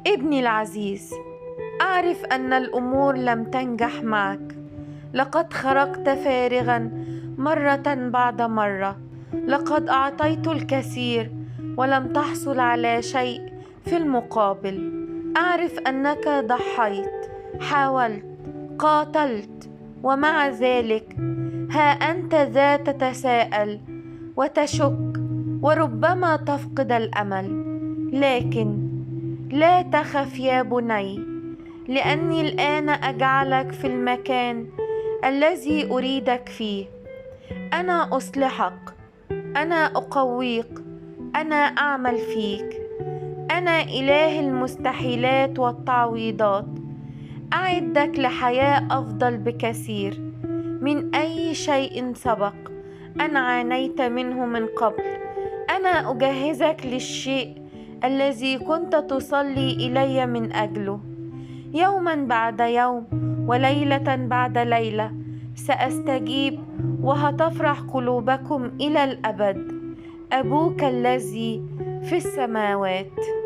ابني العزيز، أعرف أن الأمور لم تنجح معك. لقد خرجت فارغا مرة بعد مرة. لقد أعطيت الكثير ولم تحصل على شيء في المقابل. أعرف أنك ضحيت، حاولت، قاتلت، ومع ذلك ها أنت ذا تتساءل وتشك وربما تفقد الأمل. لكن لا تخف يا بني، لأني الآن أجعلك في المكان الذي أريدك فيه. أنا أصلحك، أنا أقويك، أنا أعمل فيك. أنا إله المستحيلات والتعويضات. أعدك لحياة أفضل بكثير من أي شيء سبق أن عانيت منه من قبل. أنا أجهزك للشيء الذي كنت تصلي إلي من أجله. يوما بعد يوم وليلة بعد ليلة سأستجيب، وهتفرح قلوبكم إلى الأبد. أبوك الذي في السماوات.